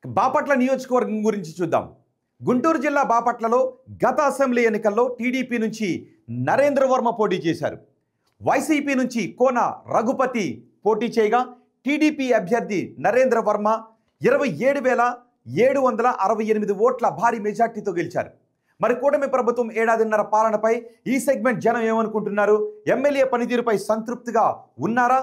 బాపట్ల నియోజకవర్గం గురించి చూద్దాం. గుంటూరు జిల్లా బాపట్లలో గత అసెంబ్లీ ఎన్నికల్లో టీడీపీ నుంచి నరేంద్ర వర్మ పోటీ చేశారు. వైసీపీ నుంచి కోన రఘుపతి పోటీ చేయగా టీడీపీ అభ్యర్థి నరేంద్ర వర్మ 27,768 ఓట్ల భారీ మెజార్టీతో గెలిచారు. మరి కూటమి ప్రభుత్వం ఏడాదిన్నర పాలనపై ఈ సెగ్మెంట్ జనం ఏమనుకుంటున్నారు? ఎమ్మెల్యే పనితీరుపై సంతృప్తిగా ఉన్నారా?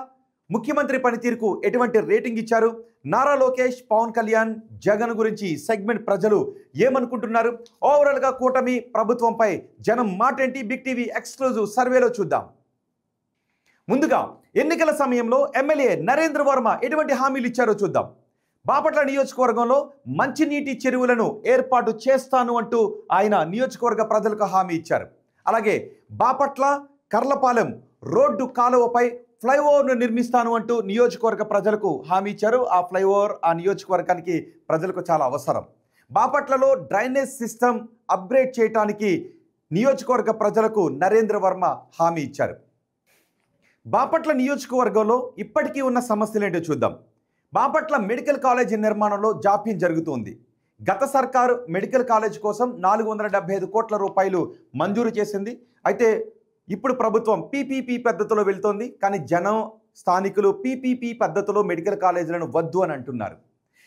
ముఖ్యమంత్రి పనితీరుకు ఎటువంటి రేటింగ్ ఇచ్చారు? నారా లోకేష్, పవన్ కళ్యాణ్, జగన్ గురించి సెగ్మెంట్ ప్రజలు ఏమనుకుంటున్నారు? ఓవరాల్గా కూటమి ప్రభుత్వంపై జనం మాటేంటి? బిగ్ టీవీ ఎక్స్క్లూజివ్ సర్వేలో చూద్దాం. ముందుగా ఎన్నికల సమయంలో ఎమ్మెల్యే నరేంద్ర వర్మ ఎటువంటి హామీలు ఇచ్చారో చూద్దాం. బాపట్ల నియోజకవర్గంలో మంచినీటి చెరువులను ఏర్పాటు చేస్తాను అంటూ ఆయన నియోజకవర్గ ప్రజలకు హామీ ఇచ్చారు. అలాగే బాపట్ల కర్లపాలెం రోడ్డు కాలువపై ఫ్లైఓవర్ను నిర్మిస్తాను అంటూ నియోజకవర్గ ప్రజలకు హామీ ఇచ్చారు. ఆ ఫ్లైఓవర్ ఆ నియోజకవర్గానికి ప్రజలకు చాలా అవసరం. బాపట్లలో డ్రైనేజ్ సిస్టమ్ అప్గ్రేడ్ చేయడానికి నియోజకవర్గ ప్రజలకు నరేంద్ర వర్మ హామీ ఇచ్చారు. బాపట్ల నియోజకవర్గంలో ఇప్పటికీ ఉన్న సమస్యలు ఏంటో చూద్దాం. బాపట్ల మెడికల్ కాలేజీ నిర్మాణంలో జాప్యం జరుగుతుంది. గత సర్కారు మెడికల్ కాలేజ్ కోసం 475 కోట్ల రూపాయలు మంజూరు చేసింది. అయితే ఇప్పుడు ప్రభుత్వం పీపీపీ పద్ధతిలో వెళ్తోంది. కానీ జనం, స్థానికులు పీపీపీ పద్ధతిలో మెడికల్ కాలేజీలను వద్దు అని అంటున్నారు.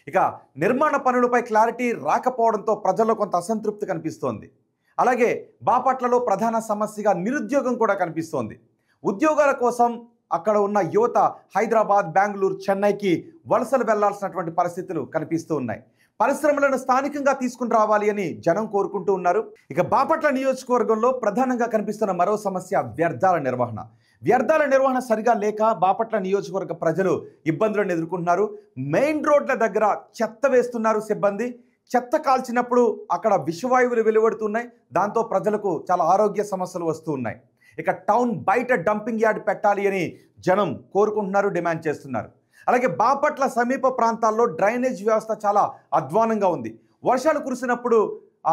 ఇక నిర్మాణ పనులపై క్లారిటీ రాకపోవడంతో ప్రజల్లో కొంత అసంతృప్తి కనిపిస్తోంది. అలాగే బాపట్లలో ప్రధాన సమస్యగా నిరుద్యోగం కూడా కనిపిస్తోంది. ఉద్యోగాల కోసం అక్కడ ఉన్న యువత హైదరాబాద్, బెంగళూరు, చెన్నైకి వలసలు వెళ్లాల్సినటువంటి పరిస్థితులు కనిపిస్తూ ఉన్నాయి. పరిశ్రమలను స్థానికంగా తీసుకుని రావాలి అని జనం కోరుకుంటూ ఉన్నారు. ఇక బాపట్ల నియోజకవర్గంలో ప్రధానంగా కనిపిస్తున్న మరో సమస్య వ్యర్థాల నిర్వహణ. వ్యర్థాల నిర్వహణ సరిగా లేక బాపట్ల నియోజకవర్గ ప్రజలు ఇబ్బందులను ఎదుర్కొంటున్నారు. మెయిన్ రోడ్ల దగ్గర చెత్త వేస్తున్నారు సిబ్బంది. చెత్త కాల్చినప్పుడు అక్కడ విషవాయువులు వెలువడుతున్నాయి. దాంతో ప్రజలకు చాలా ఆరోగ్య సమస్యలు వస్తూ ఉన్నాయి. ఇక టౌన్ బయట డంపింగ్ యార్డ్ పెట్టాలి అని జనం కోరుకుంటున్నారు, డిమాండ్ చేస్తున్నారు. అలాగే బాపట్ల సమీప ప్రాంతాల్లో డ్రైనేజ్ వ్యవస్థ చాలా అధ్వానంగా ఉంది. వర్షాలు కురిసినప్పుడు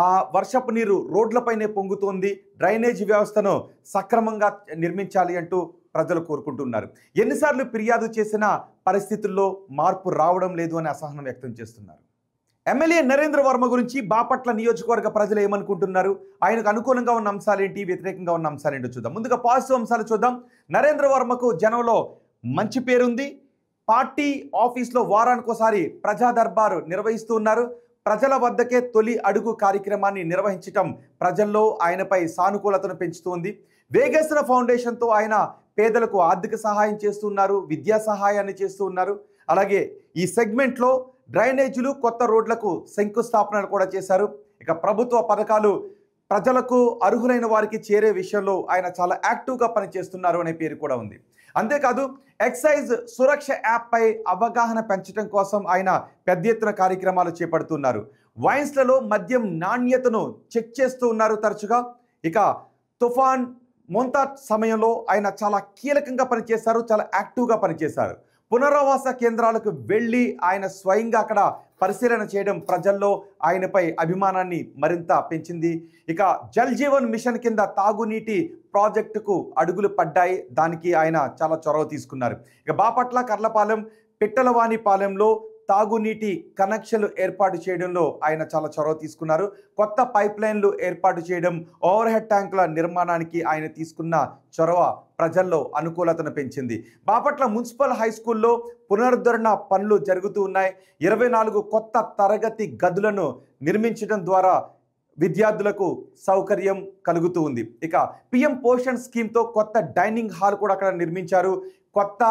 ఆ వర్షపు నీరు రోడ్లపైనే పొంగుతోంది. డ్రైనేజ్ వ్యవస్థను సక్రమంగా నిర్మించాలి అంటూ ప్రజలు కోరుకుంటున్నారు. ఎన్నిసార్లు ఫిర్యాదు చేసినా పరిస్థితుల్లో మార్పు రావడం లేదు అని అసహనం వ్యక్తం చేస్తున్నారు. ఎమ్మెల్యే నరేంద్ర వర్మ గురించి బాపట్ల నియోజకవర్గ ప్రజలు ఏమనుకుంటున్నారు? ఆయనకు అనుకూలంగా ఉన్న అంశాలేంటి, వ్యతిరేకంగా ఉన్న అంశాలేంటో చూద్దాం. ముందుగా పాజిటివ్ అంశాలు చూద్దాం. నరేంద్ర వర్మకు జనంలో మంచి పేరుంది. పార్టీ ఆఫీస్లో వారానికోసారి ప్రజా దర్బారు నిర్వహిస్తూ ఉన్నారు. ప్రజల వద్దకే తొలి అడుగు కార్యక్రమాన్ని నిర్వహించటం ప్రజల్లో ఆయనపై సానుకూలతను పెంచుతుంది. వేగేశ్వర ఫౌండేషన్తో ఆయన పేదలకు ఆర్థిక సహాయం చేస్తున్నారు, విద్యా సహాయాన్ని చేస్తూ ఉన్నారు. అలాగే ఈ సెగ్మెంట్లో డ్రైనేజీలు, కొత్త రోడ్లకు శంకుస్థాపనలు కూడా చేశారు. ఇక ప్రభుత్వ పథకాలు ప్రజలకు అర్హులైన వారికి చేరే విషయంలో ఆయన చాలా యాక్టివ్గా పనిచేస్తున్నారు అనే పేరు కూడా ఉంది. అంతేకాదు ఎక్సైజ్ సురక్ష యాప్పై అవగాహన పెంచడం కోసం ఆయన పెద్ద ఎత్తున కార్యక్రమాలు చేపడుతున్నారు. వైన్స్లలో మద్యం నాణ్యతను చెక్ చేస్తూ ఉన్నారు తరచుగా. ఇక తుఫాన్ మొంతా సమయంలో ఆయన చాలా కీలకంగా పనిచేశారు, చాలా యాక్టివ్గా పనిచేశారు. పునరావాస కేంద్రాలకు వెళ్ళి ఆయన స్వయంగా అక్కడ పరిశీలన చేయడం ప్రజల్లో ఆయనపై అభిమానాన్ని మరింత పెంచింది. ఇక జల్ జీవన్ మిషన్ కింద తాగునీటి ప్రాజెక్టుకు అడుగులు పడ్డాయి. దానికి ఆయన చాలా చొరవ తీసుకున్నారు. ఇక బాపట్ల, కర్లపాలెం, పిట్టలవానిపాలెంలో తాగునీటి కనెక్షన్లు ఏర్పాటు చేయడంలో ఆయన చాలా చొరవ తీసుకున్నారు. కొత్త పైప్ లైన్లు ఏర్పాటు చేయడం, ఓవర్ హెడ్ ట్యాంకుల నిర్మాణానికి ఆయన తీసుకున్న చొరవ ప్రజల్లో అనుకూలతను పెంచింది. బాపట్ల మున్సిపల్ హై స్కూల్లో పునరుద్ధరణ పనులు జరుగుతూ ఉన్నాయి. 24 కొత్త తరగతి గదులను నిర్మించడం ద్వారా విద్యార్థులకు సౌకర్యం కలుగుతూ ఉంది. ఇక పిఎం పోషణ్ స్కీమ్తో కొత్త డైనింగ్ హాల్ కూడా అక్కడ నిర్మించారు. కొత్త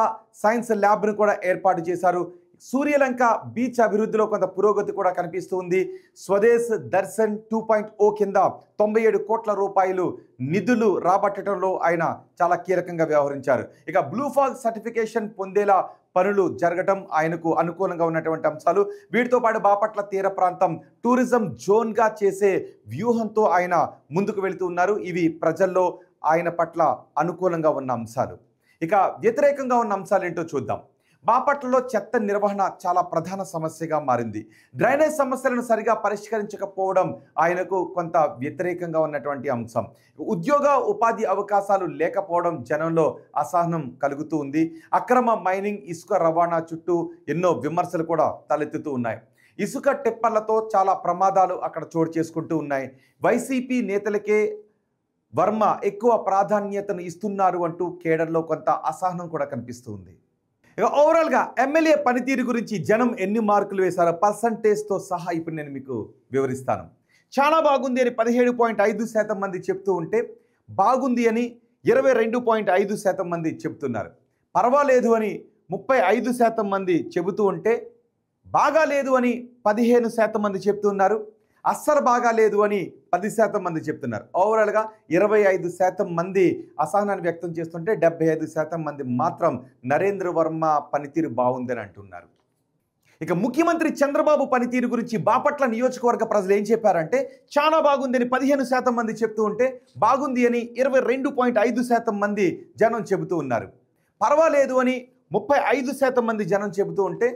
సైన్స్ ల్యాబ్ను కూడా ఏర్పాటు చేశారు. సూర్యలంక బీచ్ అభివృద్ధిలో కొంత పురోగతి కూడా కనిపిస్తుంది. స్వదేశ్ దర్శన్ 2.0 కింద 97 కోట్ల రూపాయలు నిధులు రాబట్టడంలో ఆయన చాలా కీలకంగా వ్యవహరించారు. ఇక బ్లూ ఫాగ్ సర్టిఫికేషన్ పొందేలా పనులు జరగటం ఆయనకు అనుకూలంగా ఉన్నటువంటి అంశాలు. వీటితో పాటు బాపట్ల తీర ప్రాంతం టూరిజం జోన్గా చేసే వ్యూహంతో ఆయన ముందుకు వెళుతూ ఉన్నారు. ఇవి ప్రజల్లో ఆయన పట్ల అనుకూలంగా ఉన్న అంశాలు. ఇక వ్యతిరేకంగా ఉన్న అంశాలు ఏంటో చూద్దాం. బాపట్లలో చెత్త నిర్వహణ చాలా ప్రధాన సమస్యగా మారింది. డ్రైనేజ్ సమస్యలను సరిగా పరిష్కరించకపోవడం ఆయనకు కొంత వ్యతిరేకంగా ఉన్నటువంటి అంశం. ఉద్యోగ ఉపాధి అవకాశాలు లేకపోవడం జనంలో అసహనం కలుగుతూ ఉంది. అక్రమ మైనింగ్, ఇసుక రవాణా చుట్టూ ఎన్నో విమర్శలు కూడా తలెత్తుతూ ఉన్నాయి. ఇసుక టిప్పర్లతో చాలా ప్రమాదాలు అక్కడ చోటు చేసుకుంటూ ఉన్నాయి. వైసీపీ నేతలకే వర్మ ఎక్కువ ప్రాధాన్యతను ఇస్తున్నారు అంటూ కేడర్లో కొంత అసహనం కూడా కనిపిస్తుంది. ఇక ఓవరాల్గా ఎమ్మెల్యే పనితీరు గురించి జనం ఎన్ని మార్కులు వేశారో పర్సంటేజ్తో సహా ఇప్పుడు నేను మీకు వివరిస్తాను. చాలా బాగుంది అని 17.5% మంది చెప్తూ ఉంటే బాగుంది అని 22.5% మంది చెప్తున్నారు. పర్వాలేదు అని 35% మంది చెబుతూ ఉంటే బాగా లేదు అని 15% మంది చెప్తున్నారు. అస్సలు బాగా లేదు అని 10% మంది చెప్తున్నారు. ఓవరాల్గా 25% మంది అసహనాన్ని వ్యక్తం చేస్తుంటే 75% మంది మాత్రం నరేంద్ర వర్మ పనితీరు బాగుందని అంటున్నారు. ఇక ముఖ్యమంత్రి చంద్రబాబు పనితీరు గురించి బాపట్ల నియోజకవర్గ ప్రజలు ఏం చెప్పారంటే చాలా బాగుంది అని 15% మంది చెప్తూ ఉంటే బాగుంది అని 22.5% మంది జనం చెబుతూ ఉన్నారు. పర్వాలేదు అని 35% మంది జనం చెబుతూ ఉంటే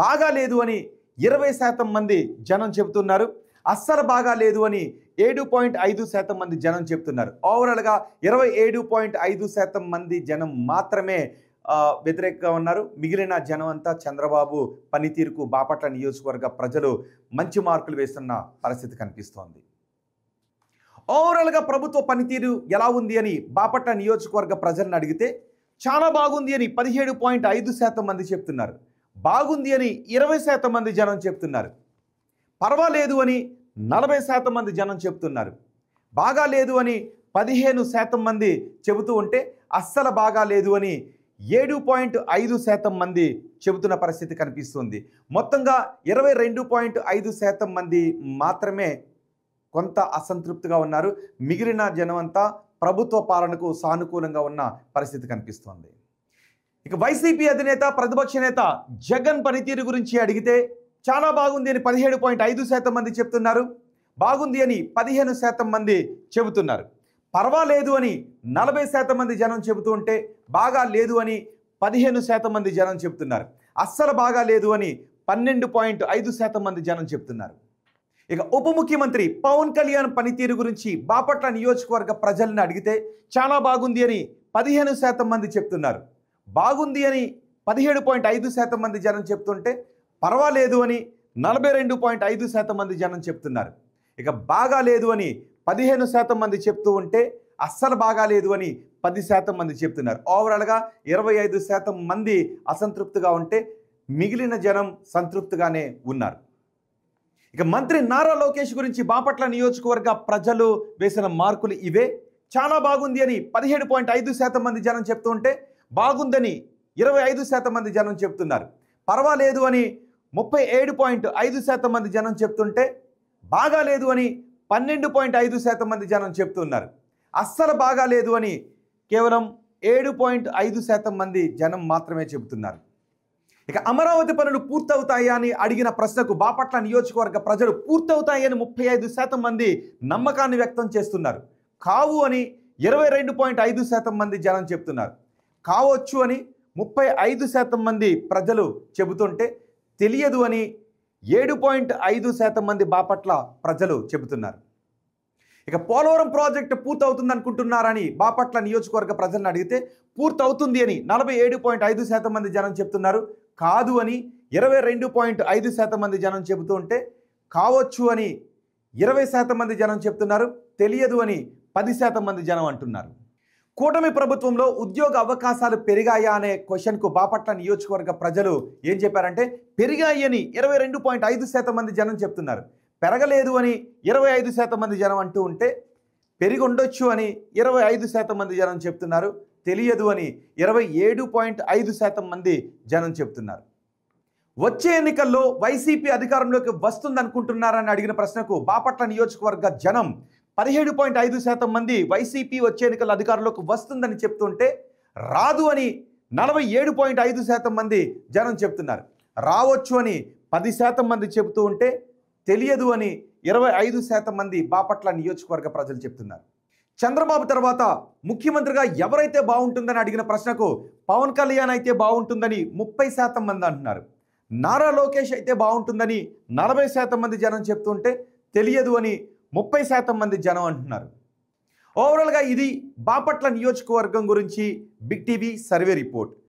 బాగా లేదు అని 20% మంది జనం చెబుతున్నారు. అస్సలు బాగా లేదు అని 7.5% మంది జనం చెప్తున్నారు. ఓవరాల్గా 27.5% మంది జనం మాత్రమే వ్యతిరేకంగా ఉన్నారు. మిగిలిన జనం అంతా చంద్రబాబు పనితీరుకు బాపట్ల నియోజకవర్గ ప్రజలు మంచి మార్కులు వేస్తున్న పరిస్థితి కనిపిస్తోంది. ఓవరాల్గా ప్రభుత్వ పనితీరు ఎలా ఉంది అని బాపట్ల నియోజకవర్గ ప్రజలను అడిగితే చాలా బాగుంది అని 17.5% మంది చెప్తున్నారు. బాగుంది అని 20% మంది జనం చెప్తున్నారు. పర్వాలేదు అని 40% మంది జనం చెప్తున్నారు. బాగా లేదు అని 15% మంది చెబుతూ ఉంటే అస్సలు బాగా లేదు అని 7.5% మంది చెబుతున్న పరిస్థితి కనిపిస్తుంది. మొత్తంగా 22.5% మంది మాత్రమే కొంత అసంతృప్తిగా ఉన్నారు. మిగిలిన జనం అంతా ప్రభుత్వ పాలనకు సానుకూలంగా ఉన్న పరిస్థితి కనిపిస్తోంది. ఇక వైసీపీ అధినేత ప్రతిపక్ష నేత జగన్ పనితీరు గురించి అడిగితే చాలా బాగుంది అని 17.5% మంది చెప్తున్నారు. బాగుంది అని 15% మంది చెబుతున్నారు. పర్వాలేదు అని 40% మంది జనం చెబుతూ ఉంటే బాగా లేదు అని 15% మంది జనం చెప్తున్నారు. అస్సలు బాగా లేదు అని 12.5% మంది జనం చెప్తున్నారు. ఇక ఉప ముఖ్యమంత్రి పవన్ కళ్యాణ్ పనితీరు గురించి బాపట్ల నియోజకవర్గ ప్రజలను అడిగితే చాలా బాగుంది అని 15% మంది చెప్తున్నారు. బాగుంది అని 17.5% మంది జనం చెప్తుంటే పర్వాలేదు అని 42.5% మంది జనం చెప్తున్నారు. ఇక బాగా లేదు అని 15% మంది చెప్తూ ఉంటే అస్సలు బాగా లేదు అని 10% మంది చెప్తున్నారు. ఓవరాల్గా 25% మంది అసంతృప్తిగా ఉంటే మిగిలిన జనం సంతృప్తిగానే ఉన్నారు. ఇక మంత్రి నారా లోకేష్ గురించి బాపట్ల నియోజకవర్గ ప్రజలు వేసిన మార్కులు ఇవే. చాలా బాగుంది అని 17.5% మంది జనం చెప్తూ ఉంటే బాగుందని 25% మంది జనం చెప్తున్నారు. పర్వాలేదు అని 37.5% మంది జనం చెప్తుంటే బాగా లేదు అని 12.5% మంది జనం చెప్తున్నారు. అస్సలు బాగా లేదు అని కేవలం 7.5% మంది జనం మాత్రమే చెబుతున్నారు. ఇక అమరావతి పనులు పూర్తవుతాయా అని అడిగిన ప్రశ్నకు బాపట్ల నియోజకవర్గ ప్రజలు పూర్తవుతాయని 35% మంది నమ్మకాన్ని వ్యక్తం చేస్తున్నారు. కావు అని 22.5% మంది జనం చెప్తున్నారు. కావచ్చు అని 35% మంది ప్రజలు చెబుతుంటే తెలియదు అని 7.5% మంది బాపట్ల ప్రజలు చెబుతున్నారు. ఇక పోలవరం ప్రాజెక్టు పూర్తవుతుంది అనుకుంటున్నారని బాపట్ల నియోజకవర్గ ప్రజలను అడిగితే పూర్తవుతుంది అని 47.5% మంది జనం చెప్తున్నారు. కాదు అని 22.5% మంది జనం చెబుతూ ఉంటే కావచ్చు అని 20% మంది జనం చెప్తున్నారు. తెలియదు అని 10% మంది జనం అంటున్నారు. కూటమి ప్రభుత్వంలో ఉద్యోగ అవకాశాలు పెరిగాయా అనే క్వశ్చన్కు బాపట్ల నియోజకవర్గ ప్రజలు ఏం చెప్పారంటే పెరిగాయి అని 22.5% మంది జనం చెప్తున్నారు. పెరగలేదు అని 25% మంది జనం అంటూ ఉంటే పెరిగి ఉండొచ్చు అని 25% మంది జనం చెప్తున్నారు. తెలియదు అని 27.5% మంది జనం చెప్తున్నారు. వచ్చే ఎన్నికల్లో వైసీపీ అధికారంలోకి వస్తుందనుకుంటున్నారని అడిగిన ప్రశ్నకు బాపట్ల నియోజకవర్గ జనం 17.5% మంది వైసీపీ వచ్చే ఎన్నికల అధికారంలోకి వస్తుందని చెప్తుంటే రాదు అని 47.5% మంది జనం చెప్తున్నారు. రావచ్చు అని 10% మంది చెబుతూ ఉంటే తెలియదు అని 25% మంది బాపట్ల నియోజకవర్గ ప్రజలు చెప్తున్నారు. చంద్రబాబు తర్వాత ముఖ్యమంత్రిగా ఎవరైతే బాగుంటుందని అడిగిన ప్రశ్నకు పవన్ కళ్యాణ్ అయితే బాగుంటుందని 30% మంది అంటున్నారు. నారా లోకేష్ అయితే బాగుంటుందని 40% మంది జనం చెప్తుంటే తెలియదు అని 30% మంది జనం అంటున్నారు. ఓవరాల్గా ఇది బాపట్ల నియోజకవర్గం గురించి బిగ్ టీవీ సర్వే రిపోర్ట్.